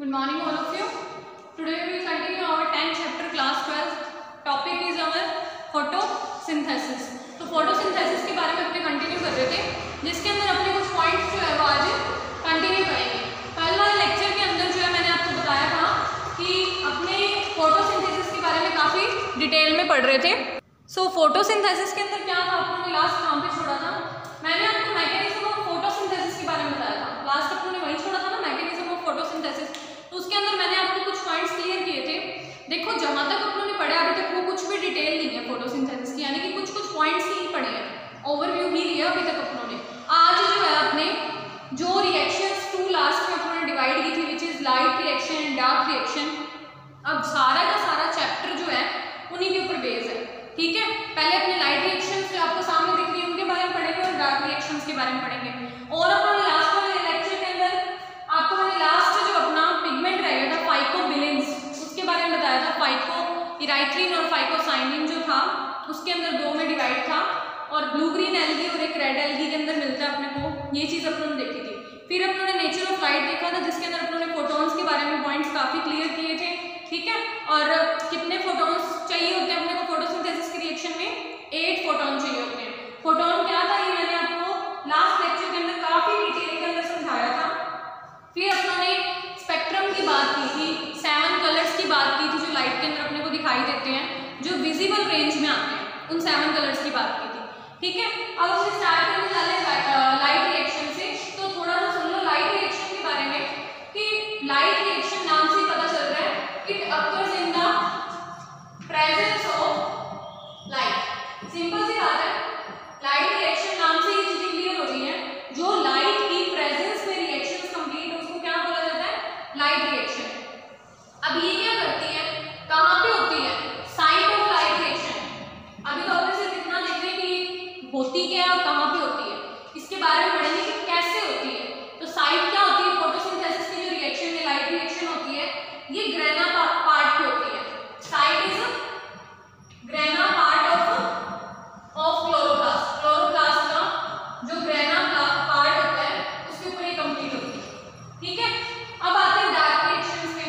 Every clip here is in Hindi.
Good morning all of you. Today we will continue our 10th chapter class 12. Topic is our photosynthesis. तो photosynthesis के बारे में अपने कंटिन्यू कर रहे थे, जिसके अंदर अपने कुछ पॉइंट्स जो है वो आज कंटिन्यू करेंगे। कल वाले लेक्चर के अंदर जो है मैंने आपको बताया था कि अपने फोटोसिंथेसिस के बारे में काफ़ी डिटेल में पढ़ रहे थे। सो फोटोसिंथेसिस के अंदर क्या था, आपने लास्ट कहाँ पे छोड़ा था? मैंने आपको मैकेनिज्म ऑफ फोटोसिंथेसिस के बारे में बताया था। लास्ट अपने वही छोड़ा था ना, मैकेनिज्म ऑफ फोटोसिंथेसिस। तो उसके अंदर मैंने आपको कुछ पॉइंट्स क्लियर किए थे। देखो, जहाँ तक अपनों ने पढ़ा अभी तक वो कुछ भी डिटेल नहीं है फोटोसिंथेसिस की, यानी कि कुछ कुछ पॉइंट्स ही पढ़े हैं, ओवरव्यू ही लिया अभी तक अपनों ने। आज जो है अपने जो रिएक्शंस टू लास्ट में अपनों ने डिवाइड की थी, which is light reaction and dark reaction. अब सारा का सारा चैप्टर जो है उन्हीं के ऊपर बेस है, ठीक है। पहले अपने लाइट रिएक्शंस जो आपको सामने दिख रही है उनके बारे में पढ़ेंगे और डार्क रिएक्शंस के बारे में पढ़ेंगे। और अपने लास्ट वाले लेक्चर के अंदर आपको मैंने लास्ट जो अपना पिगमेंट रह गया था फाइकोबिलिन्स, उसके बारे में बताया था। फाइकोइराइथ्रिन और फाइकोसाइनिन जो था उसके अंदर दो में डिवाइड था, और ब्लू ग्रीन एल्गी और एक रेड एल्गी के अंदर मिलता है अपने को। ये चीज़ अपनों ने देखी थी। फिर अपनों ने नेचर ऑफ लाइट देखा था, जिसके अंदर अपनों ने फोटॉन्स के बारे में पॉइंट्स काफ़ी क्लियर किए थे, ठीक है। और कितने फोटॉन्स चाहिए होते हैं अपने को फोटोसिंथेसिस की रिएक्शन में? 8 फोटॉन चाहिए होते हैं। फोटॉन क्या था ये मैंने आपको लास्ट लेक्चर के अंदर काफ़ी डिटेल के अंदर समझाया था। फिर अपनों ने स्पेक्ट्रम की बात की थी, 7 कलर्स की बात की थी जो लाइट के अंदर अपने को दिखाई देते हैं, जो विजिबल रेंज में आते हैं, उन 7 कलर्स की बात की थी, ठीक है। अब हम स्टार्ट करने वाले लाइट रिएक्शन से। तो थोड़ा सा सुन लो लाइट रिएक्शन के बारे में कि लाइट रिएक्शन नाम से पता चल रहा है, it occurs in the presence of light. Simple सी बात है, लाइट रिएक्शन नाम से ये चीजें क्लियर हो रही है। जो लाइट की प्रेजेंस में रिएक्शंस कंप्लीट, उसको क्या बोला जाता है? Light reaction. अब ये क्या करती है, कहाँ पे होती है? Site of light reaction. अभी तो आपने सिर्फ इतना देख रहे कि होती क्या है और कहाँ पे होती है, इसके बारे में पढ़ेंगे कि कैसे होती है। तो साइट क्या होती है? फोटोसिंथेसिस की जो रिएक्शन में लाइट रिएक्शन होती है, ये ग्रेना पार्ट पे होती है। Site is grana part of chloroplast. Chloroplast का जो ग्रेना पार्ट होता है उसके ऊपर ये कंप्लीट होती है, ठीक है। अब आते हैं डार्क रिएक्शंस पे।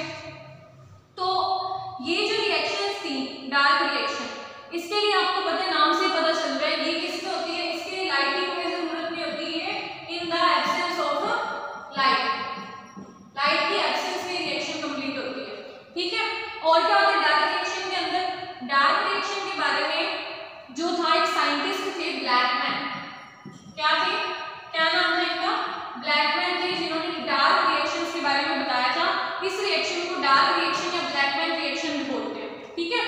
तो ये जो रिएक्शंस थी डार्क रिएक्शन, इसके लिए आपको पता है, नाम से पता चल रहा है ये किसमें होती है। इसके लिए लाइट की कोई जरूरत नहीं होती है, in the absence of light. Light की एब्सेंस में रिएक्शन कंप्लीट होती है, ठीक है। और क्या होता है डार्क रिएक्शन के अंदर? डार्क रिएक्शन के बारे में जो था, एक साइंटिस्ट थे ब्लैकमैन। क्या थे, क्या नाम था इनका? ब्लैकमैन थे, जिन्होंने डार्क रिएक्शंस के बारे में बताया था। इस रिएक्शन को डार्क रिएक्शन या ब्लैकमैन रिएक्शन भी बोलते हैं, ठीक है।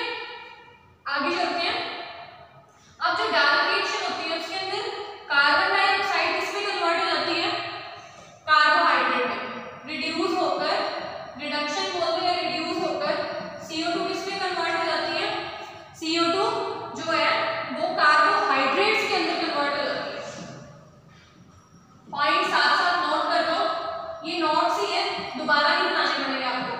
आगे चलते हैं। अब जो डार्क रिएक्शन होती है उसके अंदर कार्बन डाइऑक्साइड किसमें कन्वर्ट हो जाती है? कार्बोहाइड्रेट में रिड्यूस होकर, रिडक्शन बोलते हैं, रिड्यूस होकर CO2 किसमें कन्वर्ट हो जाती है? CO2 जो है वो कार्बोहाइड्रेट्स के अंदर कन्वर्ट हो जाती है। पॉइंट साथ साथ नोट कर लो, ये नोट्स ही है, दोबारा नहीं बनाने पड़ेगा आपको।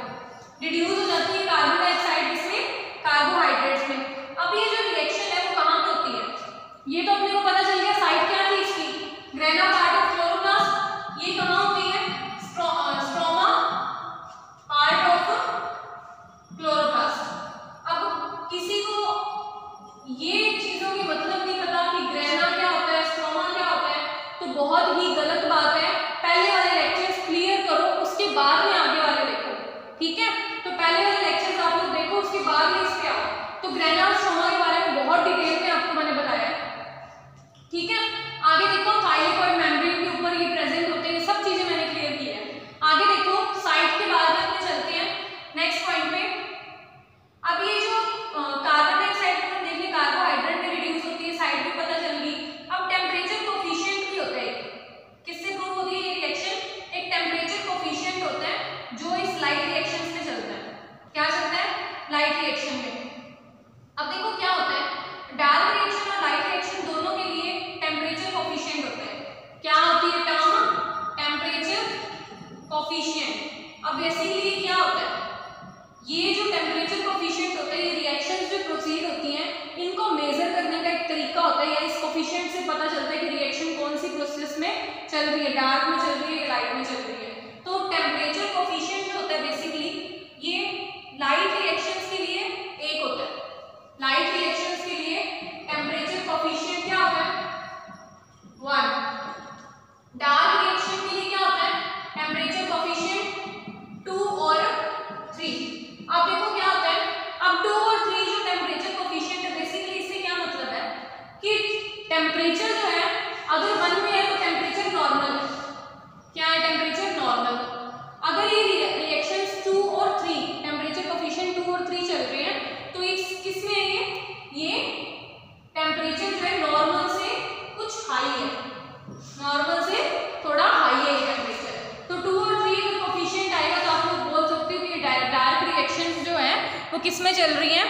किस में चल रही हैं,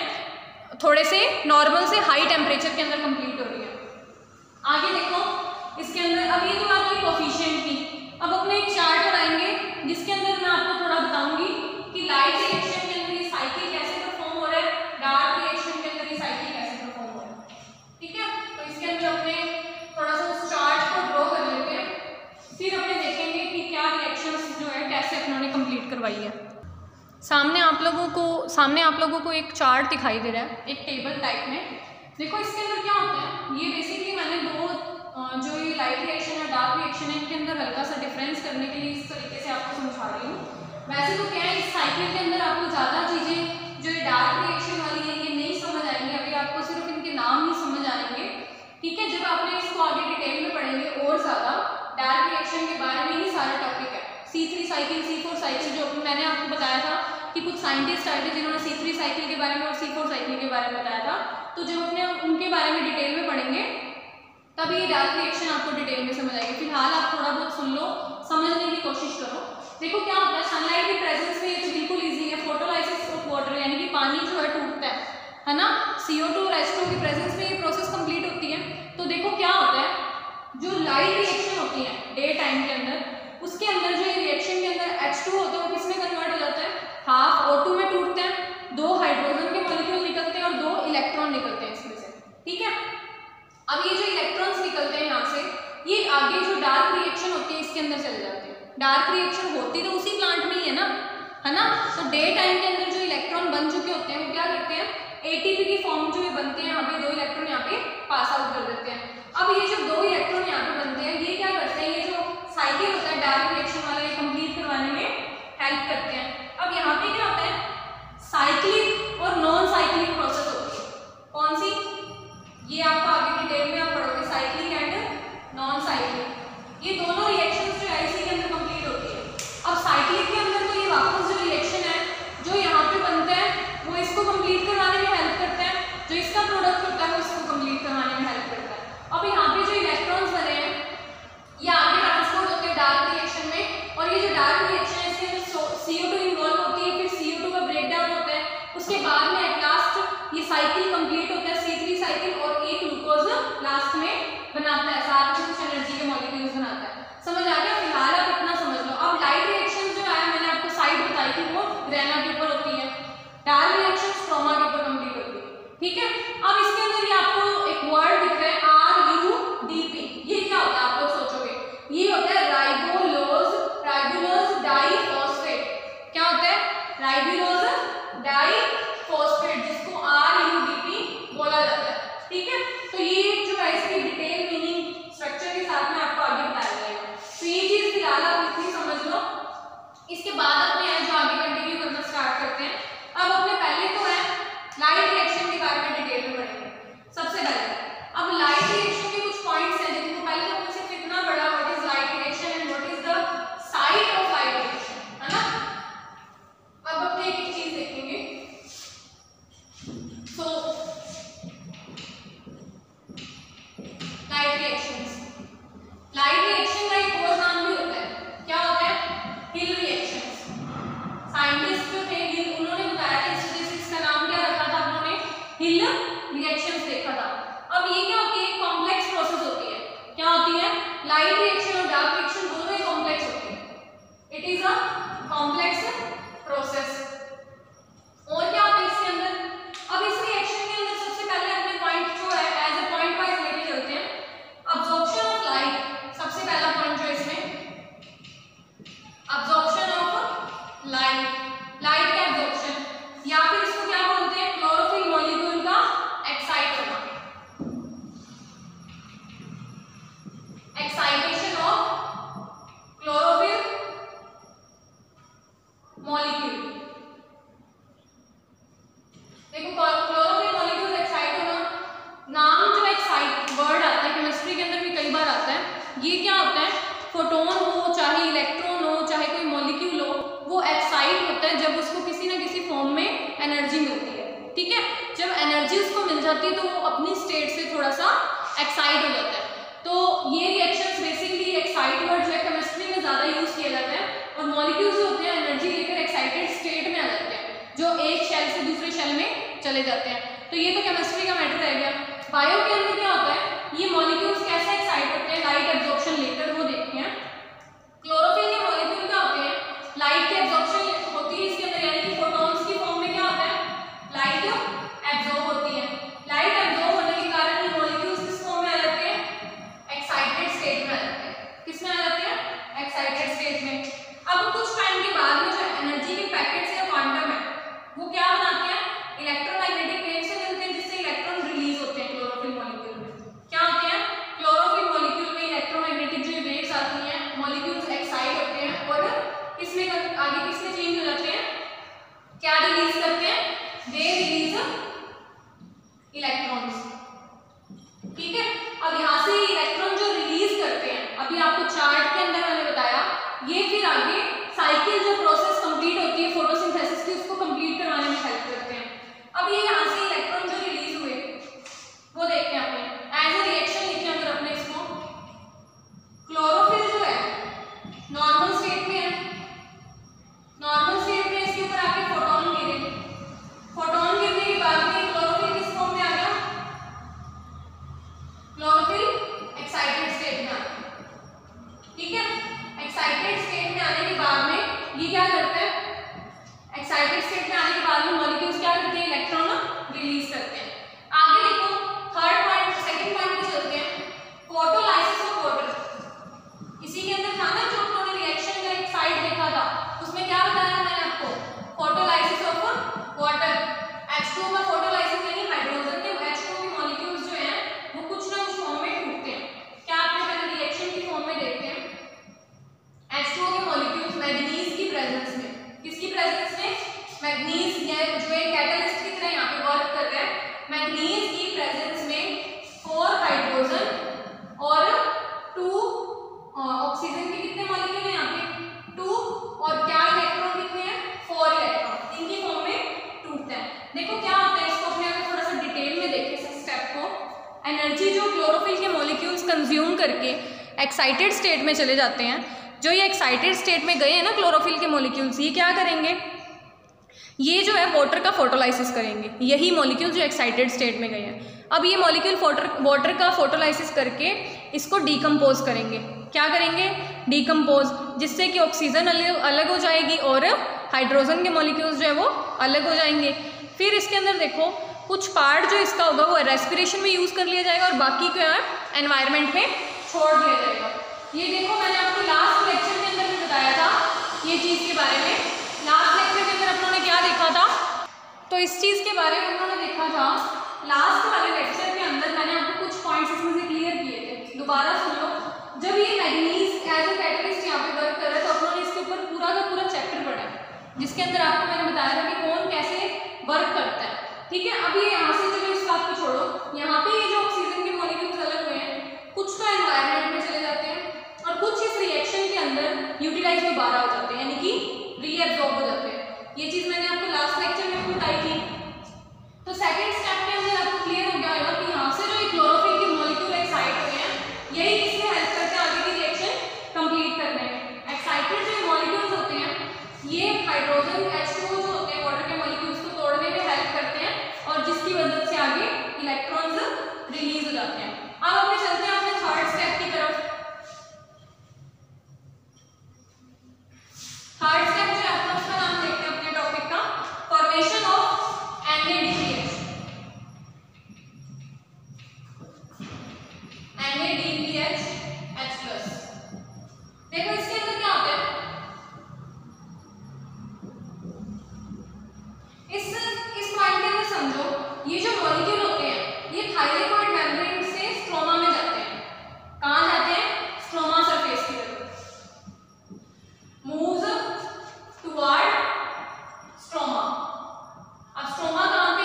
थोड़े से नॉर्मल से हाई टेम्परेचर के अंदर कंप्लीट हो रही है। आगे देखो इसके अंदर, अब ये तो बात हुई कोफिशिएंट की। अब अपने एक चार्ट बनाएंगे जिसके अंदर मैं आपको थोड़ा बताऊंगी कि लाइट रिएक्शन के अंदर ये साइकिल कैसे परफॉर्म हो रहा है, डार्क रिएक्शन के अंदर ये साइकिल कैसे परफॉर्म हो रहा है। ठीक है, तो इसके अंदर अपने थोड़ा सा उस चार्ट को ड्रॉ कर लेते हैं, फिर अपने देखेंगे कि क्या रिएक्शंस जो है कैसे अपनों ने कंप्लीट करवाई है। सामने आप लोगों को एक चार्ट दिखाई दे रहा है, एक टेबल टाइप में। देखो इसके अंदर क्या होता है, ये बेसिकली मैंने दो जो ये लाइट रिएक्शन है डार्क रिएक्शन है इनके अंदर हल्का सा डिफरेंस करने के लिए इस तरीके से आपको समझा रही हूँ। वैसे तो क्या है, इस साइकिल के अंदर आपको ज़्यादा चीज़ें जो ये डार्क रिएक्शन वाली है ये नहीं समझ आएंगी, अभी आपको सिर्फ इनके नाम ही समझ आएंगे। ठीक है, जब आपने इसको आगे डिटेल में पढ़ेंगे और ज़्यादा डार्क रिएक्शन के बारे में ही सारा टॉपिक है। C3 साइकिल, C4 साइकिल जो मैंने आपको बताया था कि कुछ साइंटिस्ट आए थे जिन्होंने C3 साइकिल के बारे में और C4 साइकिल के बारे में बताया था, तो जब अपने उनके बारे में डिटेल में पढ़ेंगे तब ये डार्क रिएक्शन आपको डिटेल में समझ आएगी। फिलहाल आप थोड़ा बहुत सुन लो, समझने की कोशिश करो। देखो क्या होता है, सनलाइट की प्रेजेंस में ये तो बिल्कुल ईजी है, फोटोलाइसिस ऑफ वाटर यानी कि पानी जो है टूटता है ना, CO2 और H2 की प्रेजेंस में ये प्रोसेस कंप्लीट होती है। तो देखो क्या होता है, जो लाइट रिएक्शन होती है डे टाइम के अंदर, उसके अंदर जो रिएक्शन के अंदर H2 होता है वो किसमें कन्वर्ट हो जाता है, हाफ O2 में टूटते हैं, 2 हाइड्रोजन के मॉलिक्यूल निकलते हैं और 2 इलेक्ट्रॉन निकलते हैं इसमें से। ठीक है, अब ये जो इलेक्ट्रॉन्स निकलते हैं यहाँ से, ये आगे जो डार्क रिएक्शन होती है इसके अंदर चले जाते हैं। डार्क रिएक्शन होती तो उसी प्लांट में ही है ना, तो डे टाइम के अंदर जो इलेक्ट्रॉन बन चुके होते हैं वो क्या करते हैं, ATP की फॉर्म जो ये बनते हैं, यहाँ पे 2 इलेक्ट्रॉन यहाँ पे पास आउट कर देते हैं। अब ये जो 2 इलेक्ट्रॉन यहाँ पे बनते हैं ये क्या करते हैं, ये जो साइकिल होता है डार्क रिएक्शन वाला ये कंप्लीट करवाने में हेल्प करते हैं। अब यहाँ पे क्या होता है, साइक्लिक और नॉन साइक्लिक प्रोसेस होती है। कौन सी, ये आपको आगे डिटेल में आप पढ़ोगे, साइक्लिक एंड नॉन साइक्लिक। ये दोनों रिएक्शंस जो है इसी के अंदर कंप्लीट होती है। अब साइक्लिक के अंदर तो ये वापस जो रिएक्शन है जो यहाँ पे बनता है वो इसको कंप्लीट करवाने में हेल्प करता है, जो इसका प्रोडक्ट होता है वो इसको कंप्लीट करवाने में हेल्प करता है। अब यहाँ पे जो इलेक्ट्रॉन्स बने हैं ये आगे ट्रांसपोर्ट होते हैं डार्क रिएक्शन में, और ये जो डार्क रिएक्शन है इसके अंदर CO2 इन्वॉल्व होती है, फिर CO2 का ब्रेकडाउन होता है, उसके बाद में एट लास्ट ये साइकिल कंप्लीट होता है, C3 साइकिल, और एक ग्लूकोज लास्ट में बनाता है, साथ में कुछ एनर्जी के मॉलिक्यूल्स बनाता है। समझ आ गया, फिलहाल आप इतना समझ लो। अब लाइट रिएक्शन जो है मैंने आपको साइड बताई थी वो ग्रेना के ऊपर होती है, डार्क रिएक्शन क्रोमा के ऊपर कंप्लीट होती है। ठीक है, अब इसके अंदर ये आपको एक वर्ड दिख रहा है RUDP, ये क्या होता है आप लोग सोचोगे, ये होता है राइबोलोज डाइफॉस्फेट। क्या होता है, राइबोलोज डाइफॉस्फेट, जिसको RUDP बोला जाता है। ठीक है, तो ये जो है इसकी डिटेल मीनिंग स्ट्रक्चर के साथ में आपको आगे बताया जाएगा। तो ये चीज फिलहाल आप इतनी समझ लो, इसके बाद अपने जो आगे कंटिन्यू करना स्टार्ट करते हैं। अब अपने पहले तो है लाइट रिएक्शन के बारे में डिटेल में पढ़ेंगे। सबसे पहले अब लाइट रिएक्शन के कुछ पॉइंट्स हैं जिनको पहले तो अपने सिर्फ इतना बड़ा what is light reaction and what is the site of light reaction, है ना। अब अपने एक चीज देखेंगे, so light reactions, light reaction का एक और नाम भी होता है, क्या होता है, हिल रिएक्शंस। साइंटिस्ट जो थे हिल, उन्होंने बताया था, इस वजह से इसका नाम क्या रखा था उन्होंने, हिल रिएक्शंस देखा था। अब ये क्या होती है, कॉम्प्लेक्स प्रोसेस होती है। क्या होती है, लाइट रिएक्शन और डार्क रिएक्शन दोनों ही कॉम्प्लेक्स होती है। It is a complex process. और क्या होता है इसके अंदर, अब इस रिएक्शन के अंदर सबसे पहले अपने पॉइंट जो है एज ए पॉइंट वाइज लेके चलते हैं। अब्जॉर्प्शन ऑफ लाइट, सबसे पहला पॉइंट जो है इसमें, अब्जॉर्प्शन ऑफ लाइट, लाइट का एब्जॉर्प्शन, या फिर इसको क्या बोलते हैं, क्लोरोफिल मॉलिक्यूल का एक्साइट होना, एक्साइटेशन ऑफ क्लोरोफिल मॉलिक्यूल। देखो क्लोरोफिल मॉलिक्यूल एक्साइट होना, नाम जो एक्साइट वर्ड आता है केमिस्ट्री के अंदर भी कई बार आता है, ये क्या होता है, फोटोन हो चाहे इलेक्ट्रॉन हो चाहे कोई मॉलिक्यूल हो, वो एक्साइट होता है जब उसको किसी ना किसी फॉर्म में एनर्जी मिलती है। ठीक है, जब एनर्जी उसको मिल जाती है तो वो अपनी स्टेट से थोड़ा सा एक्साइट हो जाता है। तो ये रिएक्शंस बेसिकली एक्साइट वर्ड जो है केमिस्ट्री में ज्यादा यूज किया जाता है, और मॉलिक्यूल्स जो होते हैं एनर्जी लेकर एक्साइटेड स्टेट में आ जाते हैं। जो एक शेल से दूसरे शेल में चले जाते हैं। तो ये तो केमिस्ट्री का मैटर रह गया। बायो के अंदर क्या होता है, ये मॉलिक्यूल्स कैसे एक्साइट होते हैं लाइट एब्जॉर्प्शन लेकर, वो देखते हैं। क्लोरोफिल के मॉलिक्यूल क्या होते हैं, लाइट की एब्जॉर्प्शन होती है इसके अंदर, यानी कि फोटॉन्स की फॉर्म में क्या होता है, लाइट एब्जॉर्ब होती है। लाइट एब्जॉर्ब होने के कारण ये मॉलिक्यूल्स किस फॉर्म में आ जाते हैं, एक्साइटेड स्टेट में आ जाते हैं। किस में आ जाते हैं, एक्साइटेड स्टेट में। अब कुछ टाइम के बाद में जो एनर्जी के पैकेट्स या क्वांटम है वो क्या बनाते हैं, इलेक्ट्रोमैग्नेटिक वेव से मिलते हैं, जिससे इलेक्ट्रॉन रिलीज होते हैं क्लोरोफिल मॉलिक्यूल में। क्या होते हैं, क्लोरोफिल मॉलिक्यूल में इलेक्ट्रोमैग्नेटिक जो वेव्स आती हैं, मॉलिक्यूल्स एक्साइट होते हैं और किसमें आगे किसमें चेंज हो जाते हैं, क्या रिलीज करते हैं, दे रिलीज इलेक्ट्रॉन्स। ठीक है, अब यहाँ से इलेक्ट्रॉन जो रिलीज करते हैं, अभी आपको चार्ट के अंदर मैंने बताया, ये फिर आगे साइकिल जो प्रोसेस कंप्लीट होती है फोटोसिंथेसिस की, उसको कंप्लीट करवाने में हेल्प करते हैं। अब ये यहाँ से इलेक्ट्रॉन जो रिलीज हुए वो देखते हैं अपने एज ए रिएक्शन लिखे अगर अपने इसको, क्लोरोफिल जो है नॉर्मल स्टेट में है, नॉर्मल स्टेट में इसके ऊपर आके फोटोन गिरे, फोटोन गिरने के बाद में क्लोरोफिल किस फॉर्म में आ गया, क्लोरोफिल एक्साइटेड स्टेट में आ गया। ठीक है, एक्साइटेड स्टेट में आने के बाद में ये क्या करते हैं, एक्साइटेड स्टेट में आने के बाद में मॉलिक्यूल्स क्या करते हैं, इलेक्ट्रॉन रिलीज करते हैं। आगे देखो थर्ड पॉइंट, सेकंड पॉइंट पे चलते हैं, फोटोलाइसिस ऑफ वाटर। इसी के अंदर था ना जो अपने रिएक्शन का एक साइड देखा था, उसमें क्या बताया मैंने आपको, फोटोलाइसिस ऑफ वाटर। H2O का फोटोलाइसिस यानी हाइड्रोजन के H2O के मॉलिक्यूल्स जो हैं वो कुछ ना कुछ फॉर्म में टूटते हैं। क्या आपने पहले रिएक्शन की फॉर्म में देखते हैं, H2O के मॉलिक्यूल्स मैग्नीज की प्रेजेंस में, किसकी प्रेजेंस में, मैग्नीज या जो एक कैटलिस्ट की तरह यहाँ पे वर्क कर रहा है, मैग्नीज की प्रेजेंस में 4 हाइड्रोजन और 2 ऑक्सीजन के कितने मॉलिक्यूल हैं यहाँ पे, 2, और क्या इलेक्ट्रॉन कितने हैं, 4 इलेक्ट्रॉन, इनकी फॉर्म में टूटता है। देखो क्या होता है, इसको अपने अगर थोड़ा सा डिटेल में देखें इस स्टेप को, एनर्जी जो क्लोरोफिल के मॉलिक्यूल्स कंज्यूम करके एक्साइटेड स्टेट में चले जाते हैं, जो ये एक्साइटेड स्टेट में गए हैं ना क्लोरोफिल के मॉलिक्यूल्स, ये क्या करेंगे, ये जो है वाटर का फोटोलाइसिस करेंगे, यही मॉलिक्यूल जो एक्साइटेड स्टेट में गए हैं। अब ये मॉलिक्यूल वाटर का फोटोलाइसिस करके इसको डीकम्पोज करेंगे। क्या करेंगे, डीकम्पोज, जिससे कि ऑक्सीजन अलग हो जाएगी और हाइड्रोजन के मॉलिक्यूल्स जो है वो अलग हो जाएंगे। फिर इसके अंदर देखो कुछ पार्ट जो इसका होगा वो रेस्पिरेशन में यूज़ कर लिया जाएगा और बाकी क्या है एनवायरनमेंट में छोड़ दिया जाएगा। ये देखो मैंने आपको लास्ट लेक्चर के अंदर भी बताया था ये चीज़ के बारे में। लास्ट लेक्चर के अंदर अपनों ने क्या देखा था, तो इस चीज़ के बारे में उन्होंने देखा था लास्ट वाले लेक्चर के अंदर मैंने आपको कुछ पॉइंट्स इसमें से क्लियर किए थे, दोबारा सुन लो। जब ये मैग्नीज एज ए कैटलिस्ट यहाँ पे वर्क कर रहा है तो अपनों ने इसके ऊपर पूरा का पूरा चैप्टर पढ़ा है, जिसके अंदर आपको मैंने बताया था कि कौन कैसे वर्क करता है। ठीक है, अब ये यहाँ से चलो इस बात को छोड़ो, यहाँ पे ये जो ऑक्सीजन के मॉलिक्यूल्स अलग हुए हैं, कुछ तो एनवायरनमेंट में चले जाते हैं और कुछ इस रिएक्शन के अंदर यूटिलाइज दोबारा हो जाते हैं, यानी कि रीएब्जॉर्ब हो जाते हैं। ये चीज़ मैंने आपको लास्ट लेक्चर में भी बताई थी। तो सेकेंड स्टेप के अंदर आपको क्लियर हो गया होगा कि यहाँ से जो क्लोरोफिल के मॉलिक्यूल एक्साइट हुए हैं, यही किसमें हेल्प करते हैं आगे की रिएक्शन कंप्लीट करने में। एक्साइटेड जो मॉलिक्यूल्स होते हैं ये हाइड्रोजन H2O जो होते हैं वाटर के मॉलिक्यूल्स को तोड़ने में हेल्प करते हैं और जिसकी वजह से आगे इलेक्ट्रॉन्स रिलीज हो जाते हैं। अब अपने चलते हैं अपने थर्ड स्टेप की तरफ। थर्ड स्टेप जो है अपना उसका नाम देखते हैं अपने टॉपिक का, formation of NADPH। NADPH H+। देखो इसके अंदर क्या होता है, इस पॉइंट के अंदर समझो ये जो मॉलिक्यूल होते हैं ये थाइलेकोइड मेम्ब्रेन से स्ट्रोमा में जाते हैं। कहाँ जाते हैं, स्ट्रोमा सरफेस की तरफ, मूव्स टुवर्ड स्ट्रोमा। अब स्ट्रोमा कहाँ पे,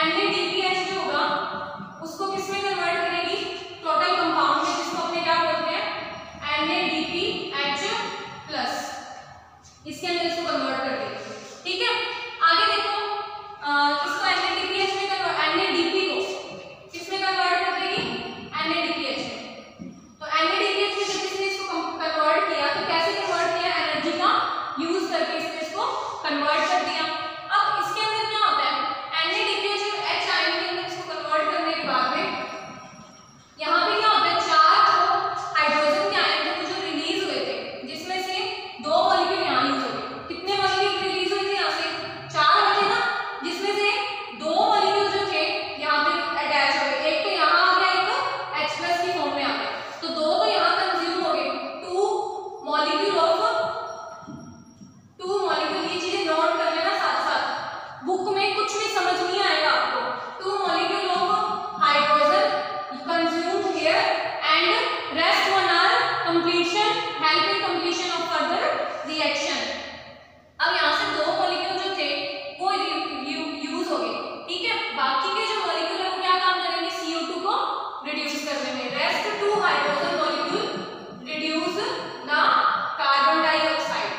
NADPH जो होगा उसको किसमें कन्वर्ट करेगी, टोटल कंपाउंड में, जिसको अपने क्या बोलते हैं NADPH प्लस, इसके अंदर इसको कन्वर्ट कर देगी। ठीक है, आगे देखो इसको NADPH में NADP को किसमें कन्वर्ट कर देगी, NADPH में। तो NADPH में जब इसने इसको कन्वर्ट किया तो कैसे कन्वर्ट किया, एनर्जी का यूज करके इसने इसको कन्वर्ट कर दिया। अब इसके अंदर क्या होता है, NADPH और H आयन के अंदर इसको कन्वर्ट करने के बाद में यहाँ पे क्या होता है, चार हाइड्रोजन के आयन थे जो रिलीज हुए थे, जिसमें से दो मॉलिक्यूल यहाँ यूज हो गए। कितने मॉलिक्यूल रिलीज हुए थे यहाँ से, चार हुए थे ना, जिसमें से दो मॉलिक्यूल जो थे यहाँ पे अटैच हो गए, एक तो यहाँ आ गया, एक H+ की फॉर्म में आ गया, तो दो तो यहाँ कंज्यूम हो गए, टू मॉलिक्यूल, ये चीजें नोट कर लेना साथ साथ, बुक में कुछ भी समझ नहीं आएगा आपको। 2 molecule of hydrogen consumed here and rest one are completion, help in completion of further reaction. अब यहाँ से दो मॉलिक्यूल जो थे वो यूज हो गए, ठीक है, बाकी के जो मॉलिक्यूल है वो क्या काम करेंगे, CO2 को रिड्यूस करने में। Rest 2 hydrogen molecule reduce the carbon dioxide,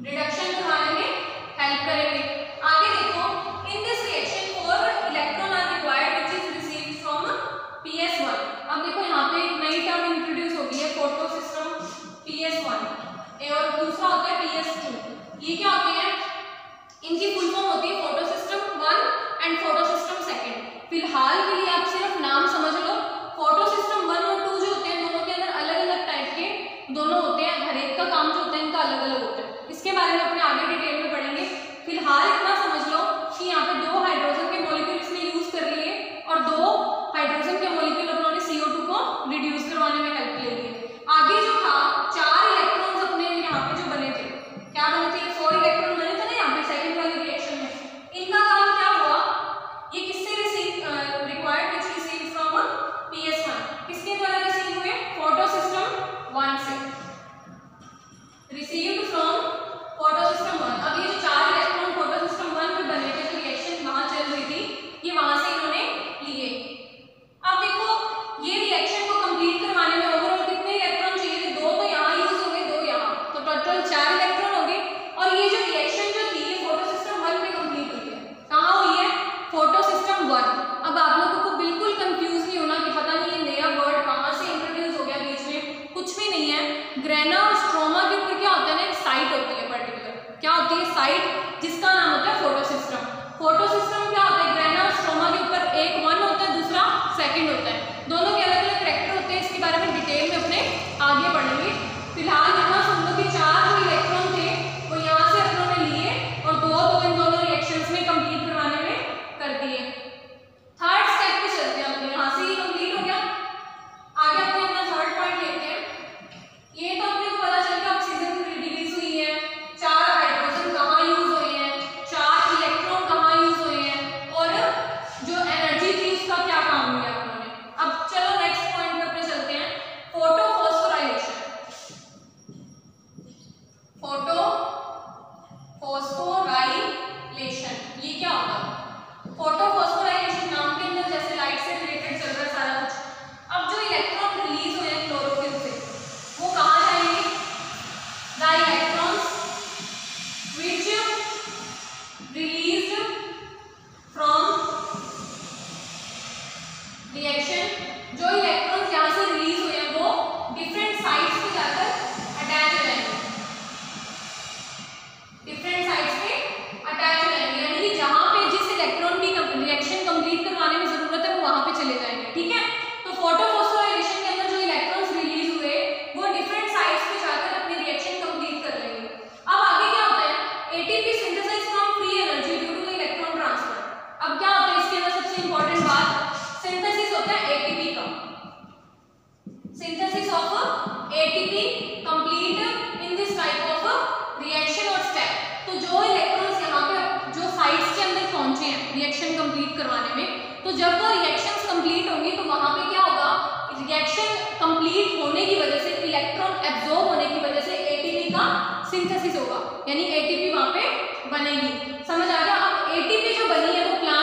reduction करवाने में हेल्प करेंगे। आगे देखो, in this reaction 4 electron are required which is received from PS1। अब देखो यहाँ पे एक नई टर्म इंट्रोड्यूस हो गई है, फोटो सिस्टम PS1 और दूसरा होता है PS2। ये क्या होते हैं, इनकी फुल फॉर्म होती है photo system 1 and photo system 2। फिलहाल के लिए आप सिर्फ नाम समझ लो। फोटो सिस्टम 1 और 2 जो होते हैं दोनों के अंदर अलग अलग टाइप के दोनों होते हैं, हर एक का काम जो होता है इनका अलग अलग होता है, इसके बारे में अपने आगे डिटेल में पढ़ेंगे। फिलहाल इतना समझ लो कि यहाँ पे 2 हाइड्रोजन के मॉलिक्यूल इसने यूज कर लिए और 2 हाइड्रोजन के मॉलिक्यूल अपने CO2 को रिड्यूस करवाने में हेल्प ले लिए। आगे जो था 4 इलेक्ट्रॉन्स अपने यहाँ पे जो बने थे, क्या बने थे, 4 इलेक्ट्रॉन बने थे ना यहाँ पे सेकंड वाली रिएक्शन में, इनका काम क्या हुआ, ये किससे required which received from PS1, किसके द्वारा रिसीव हुए, फोटो सिस्टम 1 से, रिसीव्ड फ्रॉम फोटो सिस्टम 1। अब ये जो 4 इलेक्ट्रॉन फोटो सिस्टम 1 में बने थे, तो रिएक्शन वहां चल रही थी, ये वहां से इन्होंने लिए। अब देखो ये रिएक्शन को कंप्लीट करवाने में ओवरऑल कितने इलेक्ट्रॉन चाहिए थे, 2 तो यहाँ यूज हो गए, 2 यहाँ, तो टोटल 4 इलेक्ट्रॉन हो गए। और ये जो रिएक्शन जो थी ये फोटो सिस्टम 1 में कंप्लीट हुई है, कहाँ हुई है, फोटो सिस्टम 1। अब आप लोगों को बिल्कुल कंफ्यूज नहीं होना कि पता नहीं ये नया वर्ड कहाँ से इंट्रोड्यूस हो गया बीच में, कुछ भी नहीं है। ग्रेना और स्ट्रोमा के ऊपर क्या होता है ना, एक साइट होती है पर्टिकुलर, क्या होती है साइट, जिसका नाम होता है फोटो सिस्टम। फोटो सिस्टम क्या होता है, ग्रेना और स्ट्रोमा के ऊपर एक 1 होता है, दूसरा 2 होता है, दोनों के अलग अलग कैरेक्टर होते हैं, इसके बारे में डिटेल में अपने आगे पढ़ेंगे। फिलहाल इतना समझो कि 4 जो इलेक्ट्रॉन थे वो यहाँ से अपनों ने लिए और 2 इन दोनों रिएक्शंस में कंप्लीट करवाने में कर दिए। थर्ड स्टेप पे चलते हैं अपने, यहाँ से ये कंप्लीट हो गया, आगे अपने अपना थर्ड पॉइंट लेते हैं। ये तो अपने को पता चल गया ऑक्सीजन रिलीज हुई है, 4 हाइड्रोजन कहाँ यूज हुए हैं, 4 इलेक्ट्रॉन कहाँ यूज हुए हैं, और जो एनर्जी थी उसका क्या काम लिया उन्होंने। अब चलो नेक्स्ट पॉइंट पे अपने चलते हैं, फोटो फॉस्फोराइलेशन। फोटो फॉस्फोराइलेशन ये क्या होगा, फोटो फॉस्फोराइलेशन नाम के अंदर जैसे लाइट से रिलेटेड चल रहा है सारा कुछ। अब जो इलेक्ट्रॉन रिलीज हुए हैं क्लोरोफिल से वो कहाँ जाएंगे, the electrons which released from reaction, जो इलेक्ट्रॉन्स यहाँ से रिलीज हुए हैं वो डिफरेंट साइट्स पे जाकर अटैच हो जाएंगे, डिफरेंट साइट्स पे अटैच हो जाएंगे, यानी कि जहाँ पे जिस इलेक्ट्रॉन की रिएक्शन कंप्लीट करवाने में जरूरत है वो वहाँ पे चले जाएंगे, ठीक है। तो फोटो फॉस्फोराइलेशन के अंदर जो इलेक्ट्रॉन्स रिलीज हुए वो डिफरेंट साइट्स पे जाकर अपनी रिएक्शन कंप्लीट कर लेंगे। अब आगे क्या होता है, ATP synthesise from free energy due to the electron transfer. अब क्या होता है इसके अंदर सबसे इंपॉर्टेंट बात, सिंथेसिस होता है ATP का, synthesis of ATP complete in this type of reaction और स्टेप। तो जो इलेक्ट्रॉन्स यहाँ पे जो साइट्स के अंदर पहुंचे हैं रिएक्शन कंप्लीट करवाने में, तो जब वो रिएक्शंस कंप्लीट होंगी तो वहां पे क्या होगा, रिएक्शन कंप्लीट होने की वजह से, इलेक्ट्रॉन एब्जॉर्ब होने की वजह से ATP का सिंथेसिस होगा, यानी ATP वहां पे बनेगी। समझ आ गया। अब ATP जो बनी है वो प्लांट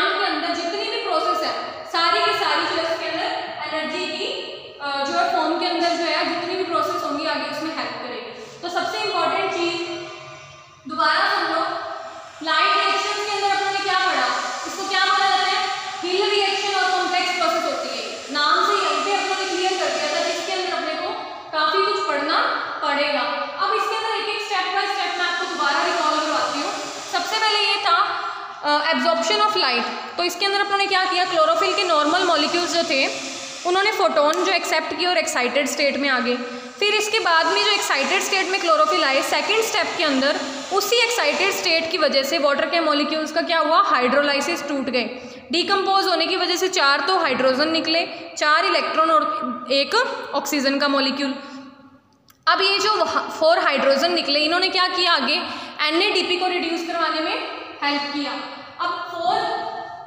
एब्जॉर्प्शन ऑफ लाइट, तो इसके अंदर अपनों ने क्या किया, क्लोरोफिल के नॉर्मल मॉलिक्यूल्स जो थे उन्होंने फोटोन जो एक्सेप्ट किए और एक्साइटेड स्टेट में आ गए। फिर इसके बाद में जो एक्साइटेड स्टेट में क्लोरोफिल आए, सेकंड स्टेप के अंदर उसी एक्साइटेड स्टेट की वजह से वाटर के मॉलिक्यूल्स का क्या हुआ, हाइड्रोलाइसिस टूट गए। डिकम्पोज होने की वजह से 4 तो हाइड्रोजन निकले, 4 इलेक्ट्रॉन और 1 ऑक्सीजन का मॉलिक्यूल। अब ये जो 4 हाइड्रोजन निकले, इन्होंने क्या किया, आगे NADP को रिड्यूस करवाने में हेल्प किया। अब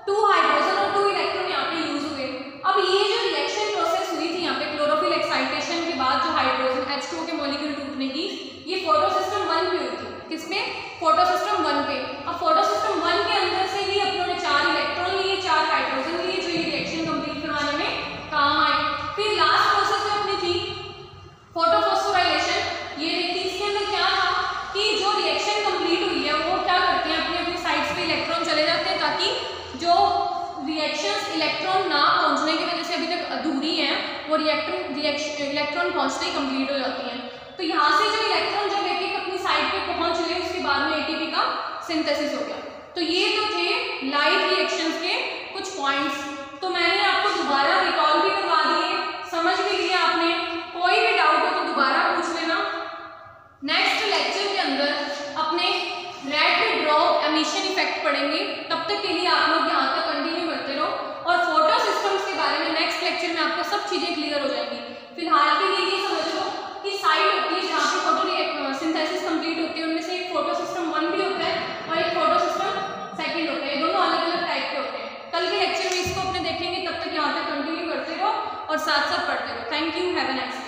2 हाइड्रोजन और 2 इलेक्ट्रॉन यहाँ पे यूज हुए। अब ये जो रिएक्शन प्रोसेस हुई थी यहाँ पे क्लोरोफिल एक्साइटेशन के बाद जो हाइड्रोजन H2O के मॉलिक्यूल टूटने की, ये फोटोसिस्टम 1 पे हुई थी। किसमें, फोटोसिस्टम 1 पे। अब फोटोसिस्टम 1 के अंदर से ही अपनों ने 4 इलेक्ट्रॉन लिए, 4 हाइड्रोजन लिए, जो ये रिएक्शन कंप्लीट करवाने में काम आए। फिर लास्ट प्रोसेस जो अपनी थी फोटोफॉस्फोराइलेशन, ये देखिए इसके अंदर क्या था कि जो रिएक्शन कंप्लीट हुई है वो क्या करते हैं, अपनी अपनी साइड्स पे इलेक्ट्रॉन चले जाते हैं, ताकि जो रिएक्शंस इलेक्ट्रॉन ना पहुंचने की वजह से अभी तक अधूरी हैं, वो इलेक्ट्रॉन पहुंचते ही कंप्लीट हो जाती हैं। तो यहाँ से जो इलेक्ट्रॉन जब एक एक अपनी साइड पे पहुंच गए, उसके बाद में ATP का सिंथेसिस हो गया। तो ये तो थे लाइट रिएक्शंस के कुछ पॉइंट्स। तो मैंने आपको दोबारा रिकॉल भी करवा दिए, समझ भी लिया आपने। कोई भी डाउट हो तो दोबारा पूछ लेना। नेक्स्ट लेक्चर के अंदर अपने रेड ड्रॉप एमिशन इफेक्ट पढ़ेंगे। तब तक के लिए आप लोग यहाँ तक कंटिन्यू करते रहो, और फोटो सिस्टम्स के बारे में नेक्स्ट लेक्चर में आपको सब चीज़ें क्लियर हो जाएंगी। फिलहाल के लिए ये समझ लो कि साइड होती है जहाँ पे फोटो सिंथेसिस कंप्लीट होती है, उनमें से एक फोटो सिस्टम 1 भी होता है और एक फोटो सिस्टम 2 होता है। दोनों अलग अलग टाइप के होते हैं। कल के लेक्चर में इसको अपने देखेंगे, तब तक यहाँ तक कंटिन्यू करते रहो और साथ साथ पढ़ते रहो। Thank you, have a nice day.